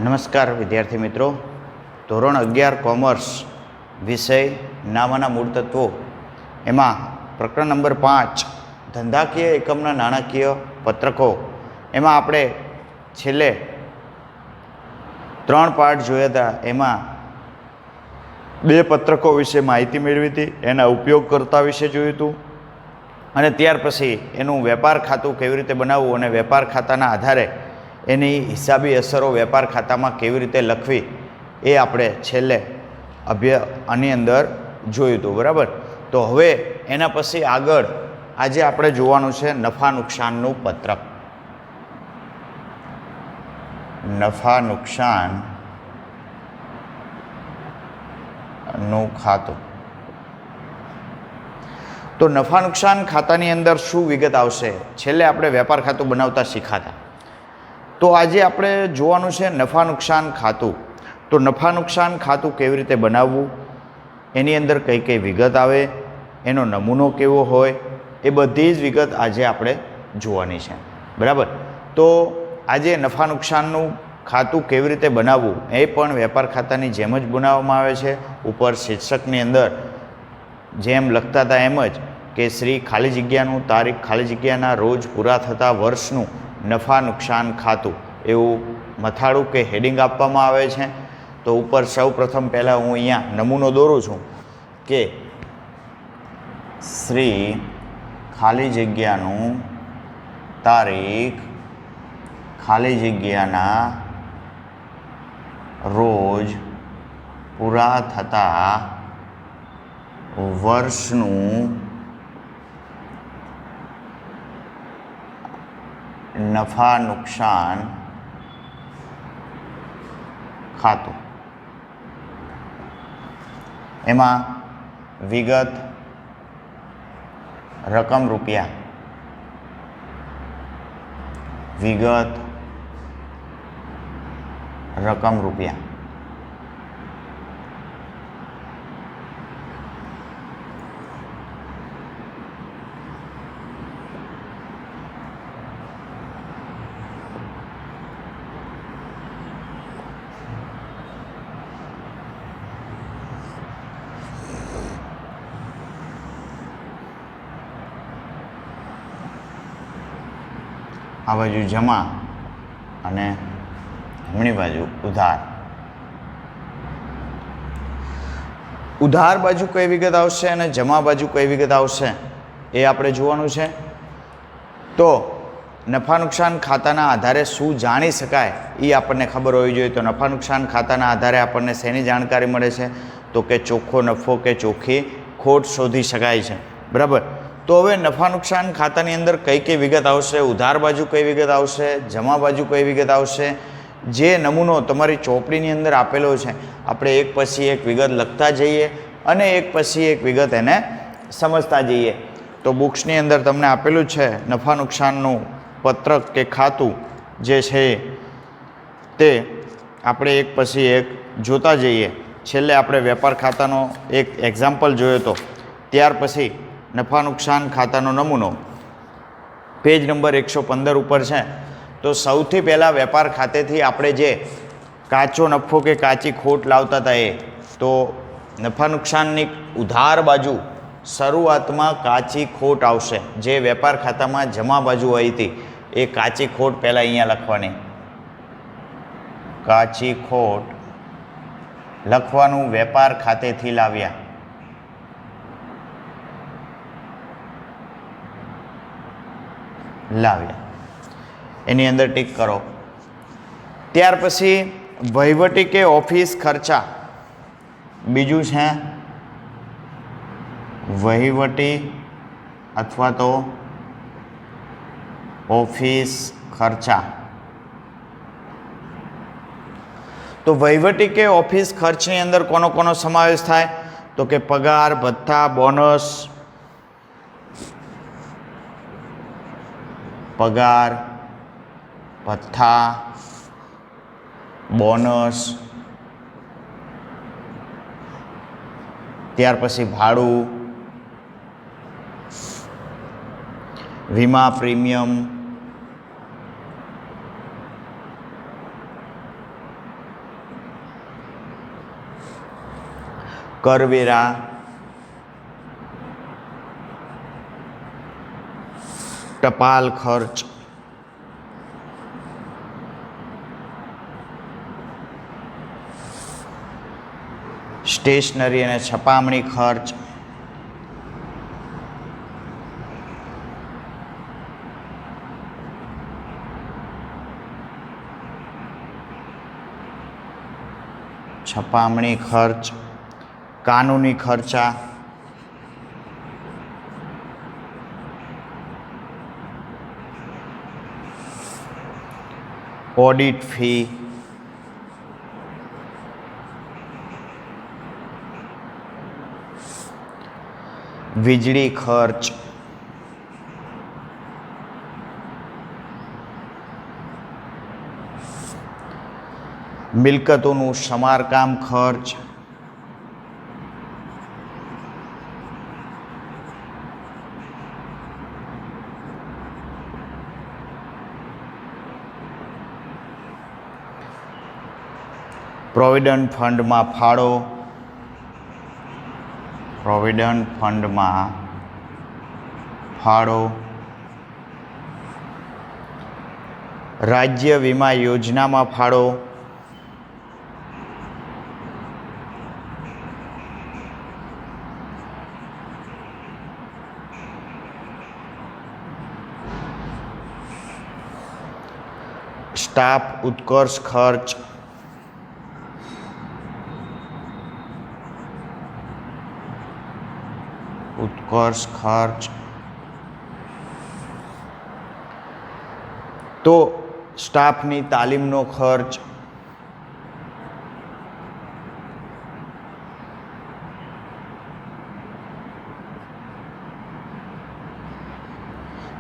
નમસ્કાર વિદ્યાર્થી મિત્રો, ધોરણ 11 કોમર્સ વિષય નામાના મૂળ તત્વો એમાં પ્રકરણ નંબર 5 ધંધાકીય એકમના નાણાકીય પત્રકો એમાં આપણે છેલ્લે 3 પાઠ જોયા હતા. એમાં 2 પત્રકો વિશે માહિતી મેળવી હતી, એના ઉપયોગકર્તા વિશે જોયું હતું અને ત્યાર પછી એનું વેપાર ખાતું કેવી રીતે બનાવવું અને વેપાર ખાતાના આધારે એની હિસાબી અસરો વેપાર ખાતામાં કેવી રીતે લખવી એ આપણે છેલ્લે આની અંદર જોયું હતું. બરાબર, તો હવે એના પછી આગળ આજે આપણે જોવાનું છે નફા નુકસાનનું પત્રક. નફા નુકસાનનું ખાતું. તો નફા નુકસાન ખાતાની અંદર શું વિગત આવશે? છેલ્લે આપણે વેપાર ખાતું બનાવતા શીખાતા, તો આજે આપણે જોવાનું છે નફા નુકસાન ખાતું. તો નફા નુકસાન ખાતું કેવી રીતે બનાવવું, એની અંદર કઈ કઈ વિગત આવે, એનો નમૂનો કેવો હોય, એ બધી જ વિગત આજે આપણે જોવાની છે. બરાબર, તો આજે નફા નુકસાનનું ખાતું કેવી રીતે બનાવવું એ પણ વેપાર ખાતાની જેમ જ બનાવવામાં આવે છે. ઉપર શીર્ષકની અંદર જેમ લખતા હતા એમ જ કે શ્રી ખાલી જગ્યાનું તારીખ ખાલી જગ્યાના રોજ પૂરા થતા વર્ષનું નફા નુકસાન ખાતું એવું મથાળું કે હેડિંગ આપવામાં આવે છે. તો ઉપર સૌ પ્રથમ પહેલાં હું અહીંયા નમૂનો દોરું છું કે શ્રી ખાલી જગ્યાનું તારીખ ખાલી જગ્યાના રોજ પૂરા થતા વર્ષનું નફા નુકસાન ખાતું. એમાં વિગત રકમ રૂપિયા, વિગત રકમ રૂપિયા. આ બાજુ જમા અને જમણી બાજુ ઉધાર. ઉધાર બાજુ કઈ વિગત આવશે અને જમા બાજુ કઈ વિગત આવશે એ આપણે જોવાનું છે. તો નફા નુકસાન ખાતાના આધારે શું જાણી શકાય એ આપણને ખબર હોવી જોઈએ. તો નફા નુકસાન ખાતાના આધારે આપણને શેની જાણકારી મળે છે? તો કે ચોખ્ખો નફો કે ચોખ્ખી ખોટ શોધી શકાય છે. બરાબર, તો હવે નફા નુકસાન ખાતાની અંદર કઈ કઈ વિગત આવશે, ઉધાર બાજુ કઈ વિગત આવશે, જમા બાજુ કઈ વિગત આવશે, જે નમૂનો તમારી ચોપડીની અંદર આપેલો છે આપણે એક પછી એક વિગત લખતા જઈએ અને એક પછી એક વિગત એને સમજતા જઈએ. તો બુક્સની અંદર તમને આપેલું છે નફા નુકસાનનું પત્રક કે ખાતું જે છે તે આપણે એક પછી એક જોતા જઈએ. છેલ્લે આપણે વેપાર ખાતાનો એક એક્ઝામ્પલ જોયો હતો, ત્યાર પછી નફા નુકસાન ખાતાનો નમૂનો પેજ નંબર 115 ઉપર છે. તો સૌથી પહેલાં વેપાર ખાતેથી આપણે જે કાચો નફો કે કાચી ખોટ લાવતા હતા એ, તો નફા નુકસાનની ઉધાર બાજુ શરૂઆતમાં કાચી ખોટ આવશે. જે વેપાર ખાતામાં જમા બાજુ આવી હતી એ કાચી ખોટ પહેલાં અહીંયા લખવાની. કાચી ખોટ લખવાનું વેપાર ખાતેથી લાવ્યા. એની અંદર ટીક કરો. ત્યાર પછી વહીવટી કે ઓફિસ ખર્ચા. બીજું છે વહીવટી અથવા તો ઓફિસ ખર્ચા. તો વહીવટી કે ઓફિસ ખર્ચની અંદર કોનો કોનો સમાવેશ થાય? તો કે પગાર, ભથ્થા, બોનસ, પગાર, ભથ્થા, બોનસ, ત્યાર પછી ભાડું, વીમા પ્રીમિયમ, કરવેરા, ટપાલ ખર્ચ, સ્ટેશનરી અને છપામણી ખર્ચ, છપામણી ખર્ચ, કાનૂની ખર્ચા, ઓડિટ ફી, વીજળી ખર્ચ, મિલકતોનું સમારકામ ખર્ચ, પ્રોવિડન્ટ ફંડમાં ફાળો, પ્રોવિડન્ટ ફંડમાં ફાળો, રાજ્ય વીમા યોજનામાં ફાળો, સ્ટાફ ઉત્કર્ષ ખર્ચ, ઉત્કર્ષ ખર્ચ, તો સ્ટાફની તાલીમનો ખર્ચ,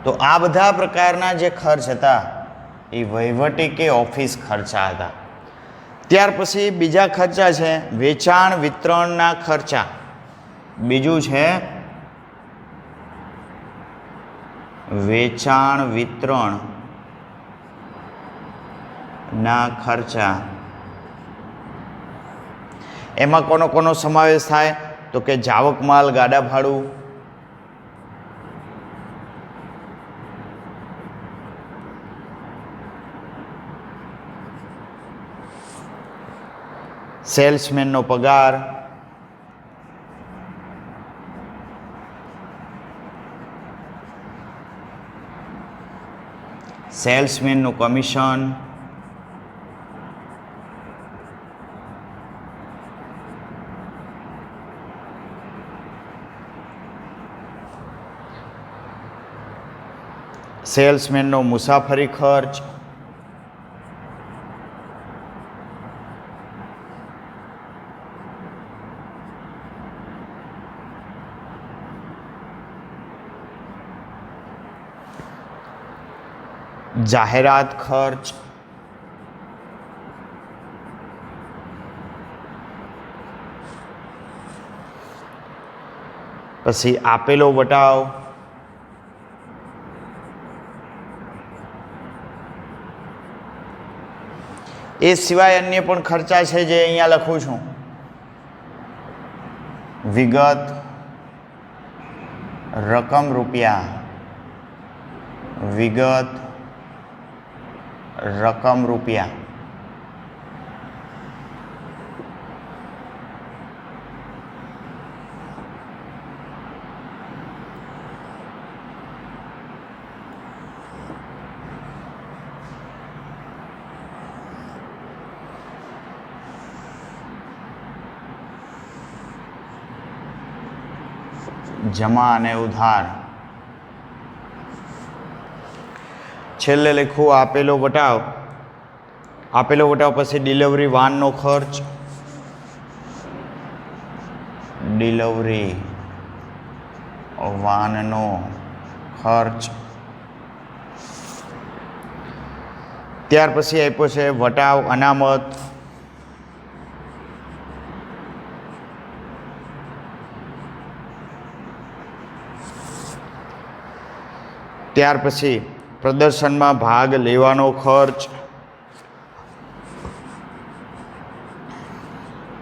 તો આ બધા પ્રકારના જે ખર્ચ હતા એ વહીવટી કે ઓફિસ ખર્ચા હતા. ત્યાર પછી બીજા ખર્ચા છે વેચાણ વિતરણના ખર્ચા. બીજું છે વેચાણ વિતરણ ના ખર્ચા. એમાં કોનો સમાવેશ થાય તો કે જાવક માલ, ગાડા ભાડું, સેલ્સમેનનો પગાર, સેલ્સમેનનું કમિશન, સેલ્સમેનનો મુસાફરી ખર્ચ, જાહેરાત ખર્ચ, પછી આપેલો વટાવ, એ સિવાય અન્ય પણ ખર્ચા છે જે અહીંયા લખું છું. વિગત, રકમ રૂપિયા, વિગત રકમ રૂપિયા, જમા અને ઉધાર. છેલ્લે લખું આપેલો વટાવ. આપેલો વટાવ પછી ડિલિવરી વાનનો ખર્ચ, ડિલિવરી વાનનો ખર્ચ. ત્યાર પછી આપ્યો છે વટાવ અનામત, ત્યાર પછી પ્રદર્શનમાં ભાગ લેવાનો ખર્ચ,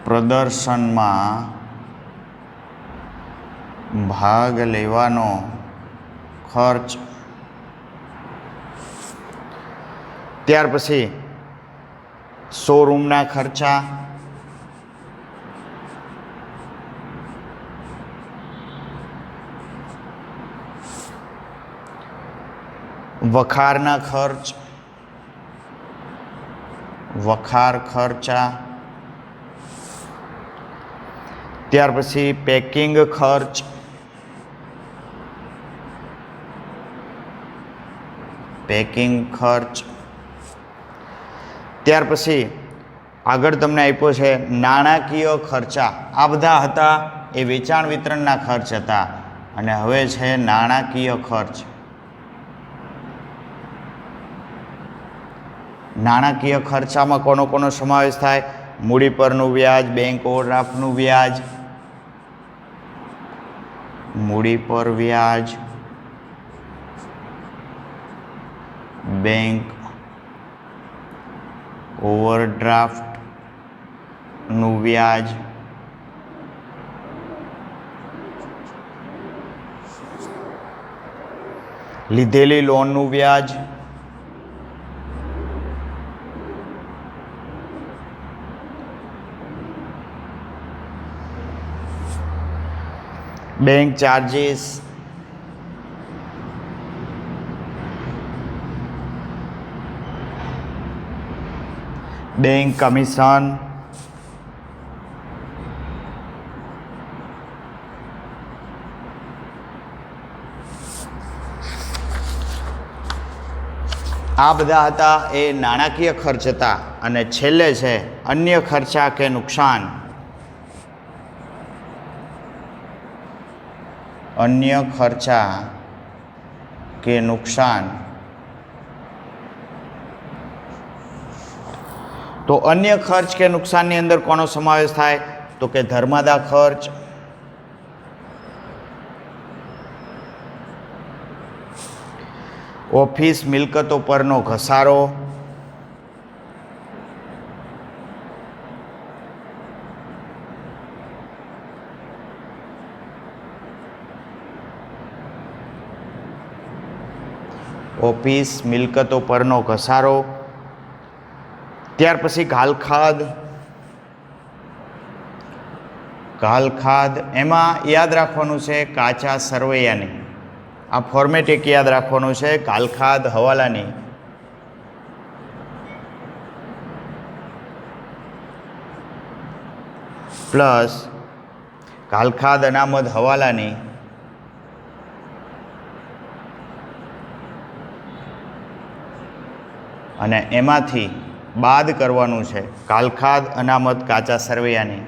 પ્રદર્શનમાં ભાગ લેવાનો ખર્ચ. ત્યાર પછી શોરૂમના ખર્ચા, વખારના ખર્ચ, વખાર ખર્ચા. ત્યાર પછી પેકિંગ ખર્ચ, પેકિંગ ખર્ચ. ત્યાર પછી આગળ તમને આપ્યો છે નાણાકીય ખર્ચા. આ બધા હતા એ વેચાણ વિતરણના ખર્ચ હતા અને હવે છે નાણાકીય ખર્ચ. નાણાકીય ખર્ચામાં કોનો કોનો સમાવેશ થાય? મૂડી પરનું વ્યાજ, બેંક ઓવરડ્રાફ્ટનું વ્યાજ, મૂડી પર વ્યાજ, બેંક ઓવરડ્રાફ્ટનું વ્યાજ, લીધેલી લોનનું વ્યાજ, બેંક ચાર્જીસ, બેંક કમિશન, આ બધા હતા એ નાણાકીય ખર્ચ હતા. અને છેલ્લે છે અન્ય ખર્ચા કે નુકસાન. અન્ય ખર્ચા કે નુકસાન. તો અન્ય ખર્ચ કે નુકસાનની અંદર કોનો સમાવેશ થાય? તો કે ધર્માદા ખર્ચ, ઓફિસ મિલકતો પરનો ઘસારો, ઓફિસ મિલકતો પરનો ઘસારો. ત્યાર પછી ઘાલખાદ. ઘાલખાદ એમાં યાદ રાખવાનું છે કાચા સરવૈયાની. આ ફોર્મેટ એક યાદ રાખવાનું છે ઘાલખાદ હવાલાની. પ્લસ ઘાલખાદ અનામત હવાલાની અને એમાંથી બાદ કરવાનું છે ઘાલખાદ અનામત કાચા સરવૈયાની.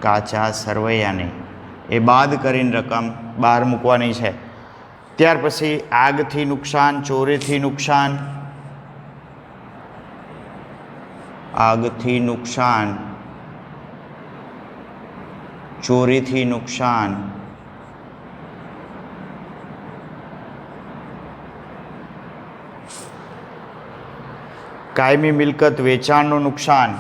કાચા સરવૈયાની એ બાદ કરીને રકમ બહાર મૂકવાની છે. ત્યાર પછી આગથી નુકસાન, ચોરીથી નુકસાન, આગથી નુકસાન, ચોરીથી નુકસાન, કાયમી મિલકત વેચાણનું નુકસાન,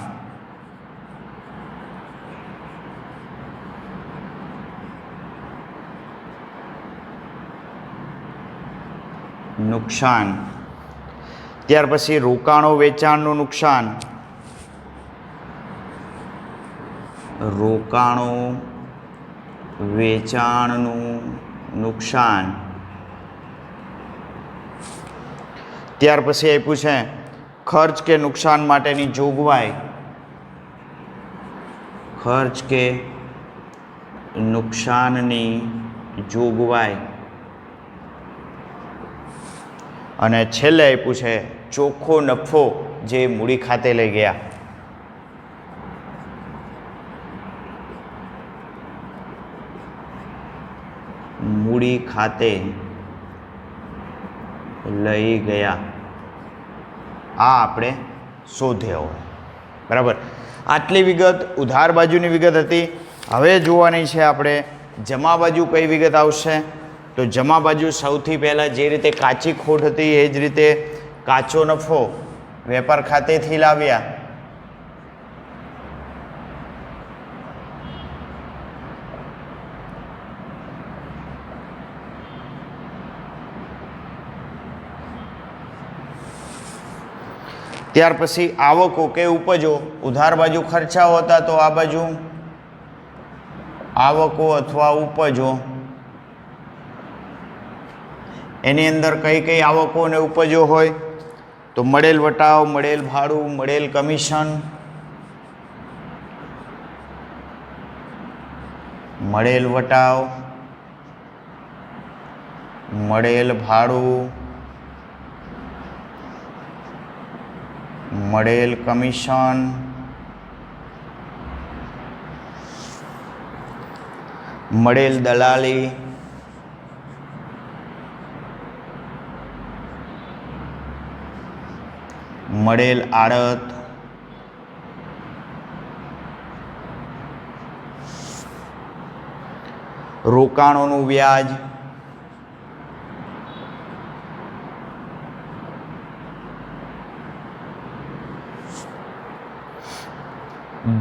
નુકસાન. ત્યાર પછી રોકાણો વેચાણનું નુકસાન, રોકાણો વેચાણનું નુકસાન. ત્યાર પછી આપ્યું છે ખર્ચ કે નુકસાન માટેની જોગવાઈ. ખર્ચ કે નુકસાનની જોગવાઈ. અને છેલ્લે આપ્યું છે ચોખ્ખો નફો જે મૂડી ખાતે લઈ ગયા. મૂડી ખાતે લઈ ગયા આ આપણે શોધ્યો. બરાબર. આટલી વિગત ઉધાર બાજુની વિગત હતી. હવે જોવાની છે આપણે જમા બાજુ કઈ વિગત આવશે. તો જમા બાજુ સૌથી પહેલાં જે રીતે કાચી ખોટ હતી એ જ રીતે કાચો નફો વેપાર ખાતેથી લાવ્યા. ત્યાર પછી આવકો કે ઉપજો, ઉધાર બાજુ ખર્ચાઓ હતા તો આ બાજુ આવકો અથવા ઉપજો. એની અંદર કઈ કઈ આવકો અને ઉપજો હોય તો મળેલ વટાવ, મળેલ ભાડું, મળેલ કમિશન, મળેલ વટાવ, મળેલ ભાડું, મળેલ કમિશન, મળેલ દલાલી, મળેલ આડત, રોકાણોનું વ્યાજ,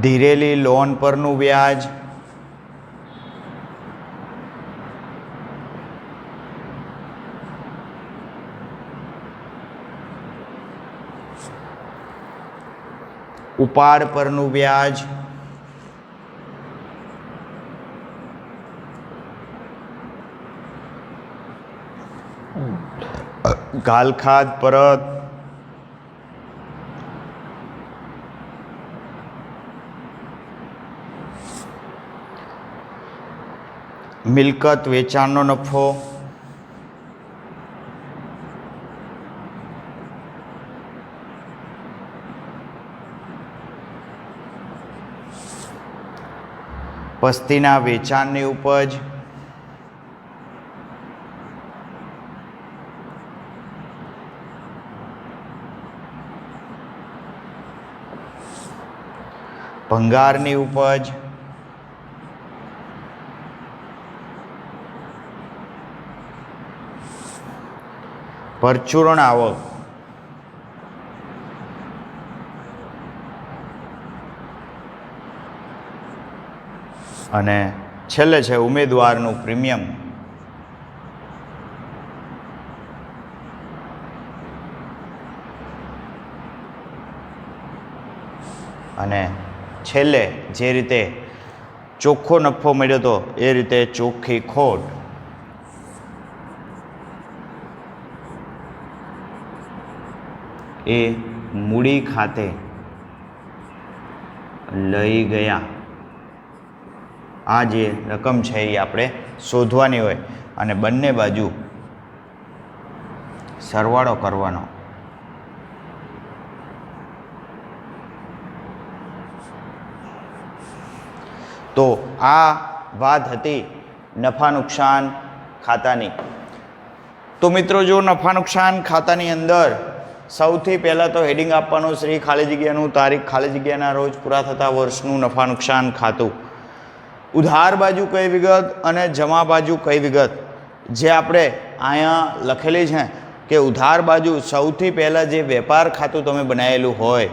ધીરેલી લોન પરનું વ્યાજ, ઉપાડ પરનું વ્યાજ, ગાલખાદ પરત, મિલકત વેચાણનો નફો, પસ્તીના વેચાણની ઉપજ, ભંગારની ઉપજ, પરચુરણ આવક, અને છેલ્લે છે ઉમેદવારનું પ્રીમિયમ. અને છેલ્લે જે રીતે ચોખ્ખો નફો મળ્યો હતો એ રીતે ચોખ્ખી ખોટ. એ મૂડી ખાતે લઈ ગયા. આ જે રકમ છે એ આપણે શોધવાની હોય અને બંને બાજુ સરવાળો કરવાનો. તો આ વાત હતી નફા નુકસાન ખાતાની. તો મિત્રો જો નફા નુકસાન ખાતાની અંદર સૌથી પહેલાં તો હેડિંગ આપવાનું શ્રી ખાલી જગ્યાનું તારીખ ખાલી જગ્યાના રોજ પૂરા થતા વર્ષનું નફા નુકસાન ખાતું. ઉધાર બાજુ કઈ વિગત અને જમા બાજુ કઈ વિગત જે આપણે અહીંયા લખેલી છે કે ઉધાર બાજુ સૌથી પહેલાં જે વેપાર ખાતું તમે બનાવેલું હોય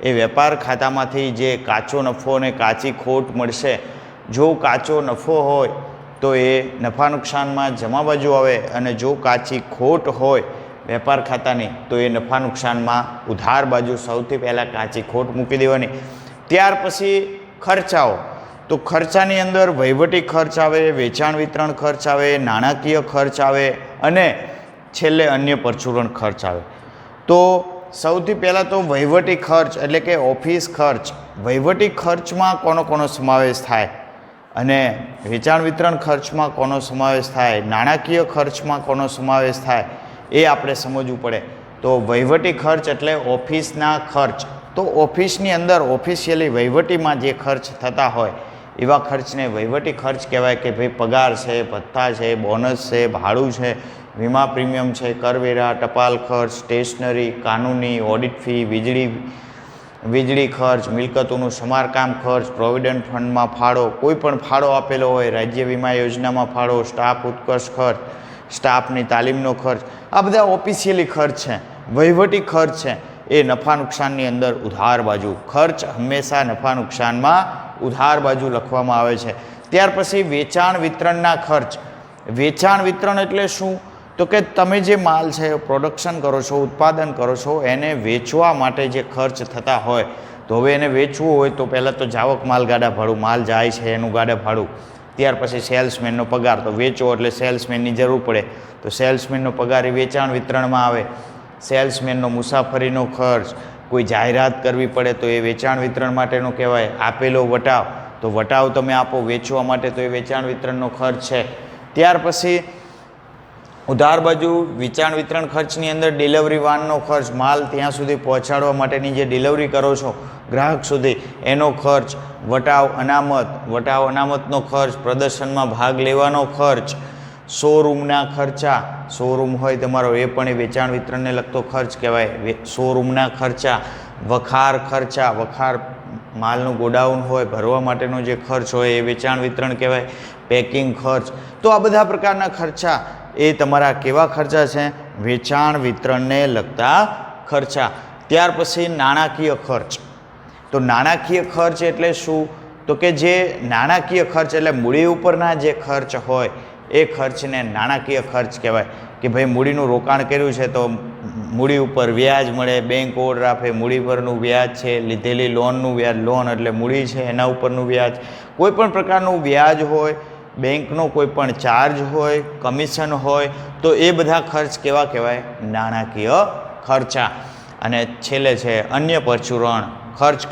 એ વેપાર ખાતામાંથી જે કાચો નફો અને કાચી ખોટ મળશે. જો કાચો નફો હોય તો એ નફા નુકસાનમાં જમા બાજુ આવે અને જો કાચી ખોટ હોય વેપાર ખાતાની તો એ નફા નુકસાનમાં ઉધાર બાજુ સૌથી પહેલાં કાચી ખોટ મૂકી દેવાની. ત્યાર પછી ખર્ચાઓ. તો ખર્ચાની અંદર વહીવટી ખર્ચ આવે, વેચાણ વિતરણ ખર્ચ આવે, નાણાકીય ખર્ચ આવે અને છેલ્લે અન્ય પરચુરણ ખર્ચ આવે. તો સૌથી પહેલાં તો વહીવટી ખર્ચ એટલે કે ઓફિસ ખર્ચ. વહીવટી ખર્ચમાં કોનો કોનો સમાવેશ થાય અને વેચાણ વિતરણ ખર્ચમાં કોનો સમાવેશ થાય, નાણાકીય ખર્ચમાં કોનો સમાવેશ થાય એ આપણે સમજવું પડે. તો વહીવટી ખર્ચ એટલે ઓફિસના ખર્ચ. તો ઓફિસની અંદર ઓફિશિયલી વહીવટીમાં જે ખર્ચ થતા હોય એવા ખર્ચને વહીવટી ખર્ચ કહેવાય કે ભાઈ પગાર છે, ભથ્થા છે, બોનસ છે, ભાડું છે, વીમા પ્રીમિયમ છે, કરવેરા, ટપાલ ખર્ચ, સ્ટેશનરી, કાનૂની, ઓડિટ ફી, વીજળી ખર્ચ, મિલકતોનું સમારકામ ખર્ચ, પ્રોવિડન્ટ ફંડમાં ફાળો, કોઈ પણ ફાળો આપેલો હોય, રાજ્ય વીમા યોજનામાં ફાળો, સ્ટાફ ઉત્કર્ષ ખર્ચ, સ્ટાફની તાલીમનો ખર્ચ. આ બધા ઓફિશિયલી ખર્ચ છે, વહીવટી ખર્ચ છે. એ નફા નુકસાનની અંદર ઉધાર બાજુ ખર્ચ હંમેશા નફા નુકસાનમાં ઉધાર બાજુ લખવામાં આવે છે. ત્યાર પછી વેચાણ વિતરણના ખર્ચ. વેચાણ વિતરણ એટલે શું? તો કે તમે જે માલ છે પ્રોડક્શન કરો છો, ઉત્પાદન કરો છો, એને વેચવા માટે જે ખર્ચ થતા હોય, તો હવે એને વેચવું હોય તો પહેલાં તો જાવક માલ ગાડા ભાડું, માલ જાય છે એનું ગાડા ભાડું, ત્યાર પછી સેલ્સમેનનો પગાર. તો વેચો એટલે સેલ્સમેનની જરૂર પડે, તો સેલ્સમેનનો પગાર એ વેચાણ વિતરણમાં આવે. સેલ્સમેનનો મુસાફરીનો ખર્ચ, કોઈ જાહેરાત કરવી પડે તો એ વેચાણ વિતરણ માટેનો કહેવાય. આપેલો વટાવ, તો વટાવ તમે આપો વેચવા માટે, તો એ વેચાણ વિતરણનો ખર્ચ છે. ત્યાર પછી ઉધાર બાજુ વેચાણ વિતરણ ખર્ચની અંદર ડિલિવરી વાનનો ખર્ચ, માલ ત્યાં સુધી પહોંચાડવા માટેની જે ડિલિવરી કરો છો ગ્રાહક સુધી એનો ખર્ચ. વટાવ અનામતનો ખર્ચ, પ્રદર્શનમાં ભાગ લેવાનો ખર્ચ, શોરૂમના ખર્ચા, શોરૂમ હોય તમારો એ પણ એ વેચાણ વિતરણને લગતો ખર્ચ કહેવાય. શોરૂમના ખર્ચા, વખાર ખર્ચા, વખાર માલનું ગોડાઉન હોય ભરવા માટેનો જે ખર્ચ હોય એ વેચાણ વિતરણ કહેવાય. પેકિંગ ખર્ચ. તો આ બધા પ્રકારના ખર્ચા એ તમારા કેવા ખર્ચા છે? વેચાણ વિતરણને લગતા ખર્ચા. ત્યાર પછી નાણાકીય ખર્ચ. તો નાણાકીય ખર્ચ એટલે શું? તો કે જે નાણાકીય ખર્ચ એટલે મૂડી ઉપરના જે ખર્ચ હોય એ ખર્ચને નાણાકીય ખર્ચ કહેવાય. કે ભાઈ મૂડીનું રોકાણ કર્યું છે તો મૂડી ઉપર વ્યાજ મળે, બેંક ઓવરડ્રાફ્ટ એ મૂડી પરનું વ્યાજ છે, લીધેલી લોનનું વ્યાજ, લોન એટલે મૂડી છે એના ઉપરનું વ્યાજ, કોઈ પણ પ્રકારનું વ્યાજ હોય, બેંકનો કોઈ પણ ચાર્જ હોય, કમિશન હોય, તો એ બધા ખર્ચ કેવા કહેવાય? નાણાકીય ખર્ચા. અને છેલ્લે છે અન્ય પરચુરણ ખર્ચ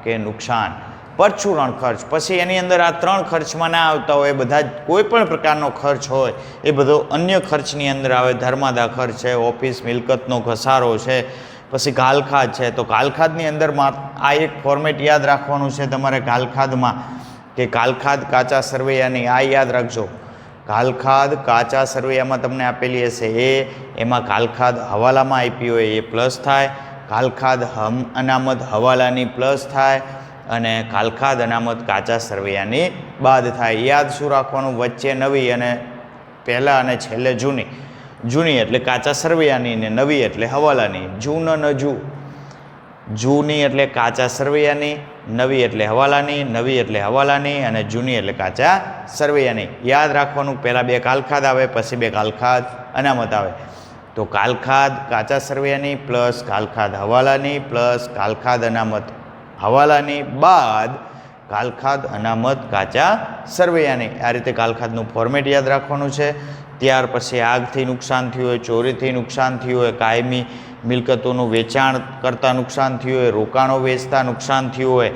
કે નુકસાન. પરચુરણ ખર્ચ પછી એની અંદર આ ત્રણ ખર્ચમાં ના આવતા હોય, બધા જ કોઈ પણ પ્રકારનો ખર્ચ હોય એ બધો અન્ય ખર્ચની અંદર આવે. ધર્માદા ખર્ચ છે, ઓફિસ મિલકતનો ઘસારો છે, પછી ગાલખાદ છે. તો ગાલખાદની અંદરમાં આ એક ફોર્મેટ યાદ રાખવાનું છે તમારે ગાલખાદમાં, કે ગાલખાદ કાચા સરવૈયાની. આ યાદ રાખજો, ગાલખાદ કાચા સરવૈયામાં તમને આપેલી હશે એ, એમાં ગાલખાદ હવાલામાં આપી હોય એ પ્લસ થાય, ગાલખાદ અનામત હવાલાની પ્લસ થાય, અને ગાલખાદ અનામત કાચા સરવૈયાની બાદ થાય. યાદ શું રાખવાનું? વચ્ચે નવી અને પહેલાં અને છેલ્લે જૂની. જૂની એટલે કાચા સરવૈયાની ને નવી એટલે હવાલાની. જૂની એટલે કાચા સરવૈયાની, નવી એટલે હવાલાની, નવી એટલે હવાલાની, અને જૂની એટલે કાચા સરવૈયાની. યાદ રાખવાનું, પહેલાં બે ગાલખાદ આવે, પછી બે ગાલખાદ અનામત આવે. તો ગાલખાદ કાચા સરવૈયાની પ્લસ ગાલખાદ હવાલાની પ્લસ ગાલખાદ અનામત હવાલાની બાદ ગાલખાદ અનામત કાચા સરવૈયાની. આ રીતે ગાલખાદનું ફોર્મેટ યાદ રાખવાનું છે. ત્યાર પછી આગથી નુકસાન થયું હોય, ચોરીથી નુકસાન થયું હોય, કાયમી મિલકતોનું વેચાણ કરતાં નુકસાન થયું હોય, રોકાણો વેચતા નુકસાન થયું હોય,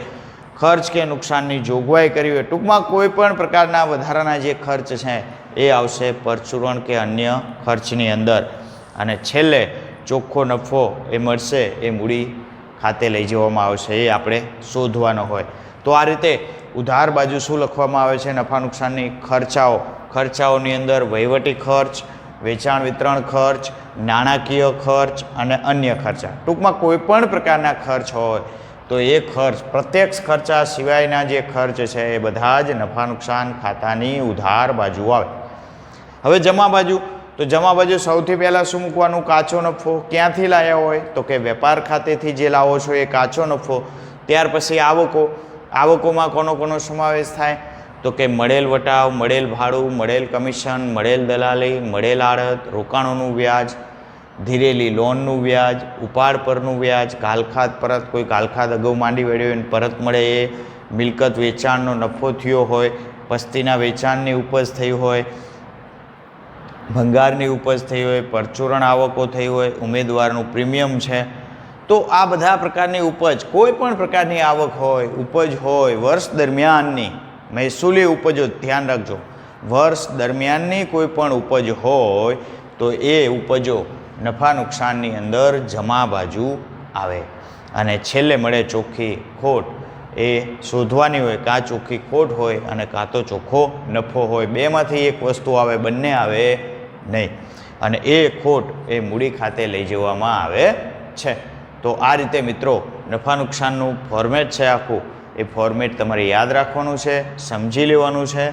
ખર્ચ કે નુકસાનની જોગવાઈ કરી હોય, ટૂંકમાં કોઈ પણ પ્રકારના વધારાના જે ખર્ચ છે એ આવશે પરચુરણ કે અન્ય ખર્ચની અંદર. અને છેલ્લે ચોખ્ખો નફો એ મળશે, એ મૂડી ખાતે લઈ જવામાં આવશે, એ આપણે શોધવાનો હોય. તો આ રીતે ઉધાર બાજુ શું લખવામાં આવે છે? નફા નુકસાનની ખર્ચાઓની અંદર વહીવટી ખર્ચ, વેચાણ વિતરણ ખર્ચ, નાણાકીય ખર્ચ અને અન્ય ખર્ચા. ટૂંકમાં કોઈ પણ પ્રકારના ખર્ચ હોય તો એ ખર્ચ, પ્રત્યક્ષ ખર્ચા સિવાયના જે ખર્ચ છે એ બધા જ નફા નુકસાન ખાતાની ઉધાર બાજુ આવે. હવે જમા બાજુ. તો જમા બાજુ સૌથી પહેલાં શું મૂકવાનું? કાચો નફો. ક્યાંથી લાવ્યા હોય? તો કે વેપાર ખાતેથી જે લાવો છો એ કાચો નફો. ત્યાર પછી આવકોમાં કોનો સમાવેશ થાય? તો કે મળેલ વટાવ, મળેલ ભાડું, મળેલ કમિશન, મળેલ દલાલી, મળેલ આડત, રોકાણોનું વ્યાજ, ધીરેલી લોનનું વ્યાજ, ઉપાડ પરનું વ્યાજ, ગાલખાદ પરત, કોઈ ગાલખાદ અગાઉ માંડી વેડ્યો હોય પરત મળે એ, મિલકત વેચાણનો નફો થયો હોય, પસ્તીના વેચાણની ઉપજ થઈ હોય, ભંગારની ઉપજ થઈ હોય, પરચુરણ આવકો થઈ હોય, ઉમેદવારનું પ્રીમિયમ છે. તો આ બધા પ્રકારની ઉપજ, કોઈ પણ પ્રકારની આવક હોય, ઉપજ હોય, વર્ષ દરમિયાનની મહેસૂલી ઉપજો, ધ્યાન રાખજો, વર્ષ દરમિયાનની કોઈ પણ ઉપજ હોય તો એ ઉપજો નફા નુકસાનની અંદર જમા બાજુ આવે. અને છેલ્લે મળે ચોખ્ખી ખોટ. એ શોધવાની હોય, કાં ચોખ્ખી ખોટ હોય અને કાં તો ચોખ્ખો નફો હોય. બેમાંથી એક વસ્તુ આવે, બંને આવે નહીં. અને એ ખોટ એ મૂડી ખાતે લઈ જવામાં આવે છે. તો આ રીતે મિત્રો નફા નુકસાનનું ફોર્મેટ છે આખું, એ ફોર્મેટ તમારે યાદ રાખવાનું છે, સમજી લેવાનું છે.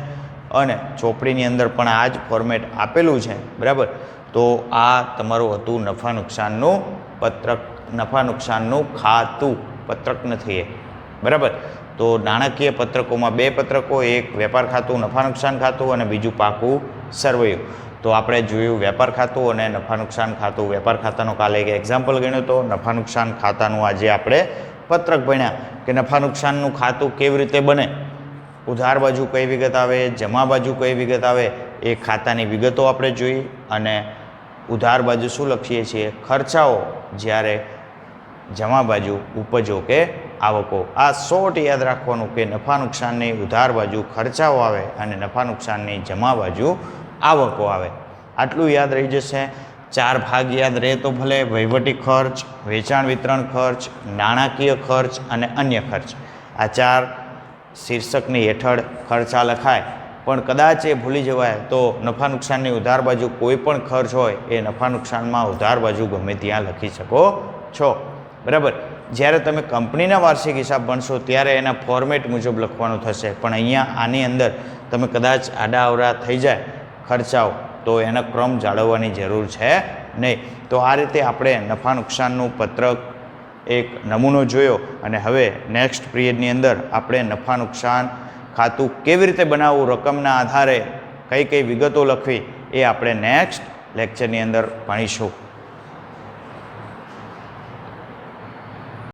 અને ચોપડીની અંદર પણ આ જ ફોર્મેટ આપેલું છે, બરાબર. તો આ તમારું હતું નફા નુકસાનનું પત્રક, નફા નુકસાનનું ખાતું. પત્રક નથી એ, બરાબર. તો નાણાકીય પત્રકોમાં બે પત્રકો, એક વેપાર ખાતું, નફા નુકસાન ખાતું, અને બીજું પાકું સરવૈયું. તો આપણે જોયું વેપાર ખાતું અને નફા નુકસાન ખાતું. વેપાર ખાતાનો કાલે એક એક્ઝામ્પલ ગણ્યો તો. નફા નુકસાન ખાતાનું આજે આપણે પત્રક ભણ્યા કે નફા નુકસાનનું ખાતું કેવી રીતે બને, ઉધાર બાજુ કઈ વિગત આવે, જમા બાજુ કઈ વિગત આવે, એ ખાતાની વિગતો આપણે જોઈ. અને ઉધાર બાજુ શું લખીએ છીએ, ખર્ચાઓ, જ્યારે જમા બાજુ ઉપજો કે આવકો. આ શોર્ટ યાદ રાખવાનું કે નફા નુકસાનની ઉધાર બાજુ ખર્ચાઓ આવે અને નફા નુકસાનની જમા બાજુ આવકો આવે. આટલું યાદ રહી જશે. 4 ભાગ યાદ રહે તો ભલે. વહીવટી ખર્ચ, વેચાણ વિતરણ ખર્ચ, નાણાકીય ખર્ચ અને અન્ય ખર્ચ. આ 4 શીર્ષકની હેઠળ ખર્ચા લખાય. પણ કદાચ એ ભૂલી જવાય તો નફા નુકસાનની ઉધાર બાજુ કોઈ પણ ખર્ચ હોય એ નફા નુકસાનમાં ઉધાર બાજુ ગમે ત્યાં લખી શકો છો. બરાબર. જ્યારે તમે કંપનીના વાર્ષિક હિસાબ ભણશો ત્યારે એના ફોર્મેટ મુજબ લખવાનું થશે. પણ અહીંયા આની અંદર તમે કદાચ આડાઅવળા થઈ જાય ખર્ચાઓ તો એનો ક્રમ જાળવવાની જરૂર છે નહીં. તો આ રીતે આપણે નફા નુકસાનનું પત્રક એક નમૂનો જોયો. અને હવે નેક્સ્ટ પિરિયડની અંદર આપણે નફા નુકસાન ખાતું કેવી રીતે બનાવવું, રકમના આધારે કઈ કઈ વિગતો લખવી, એ આપણે નેક્સ્ટ લેક્ચરની અંદર ભણીશું.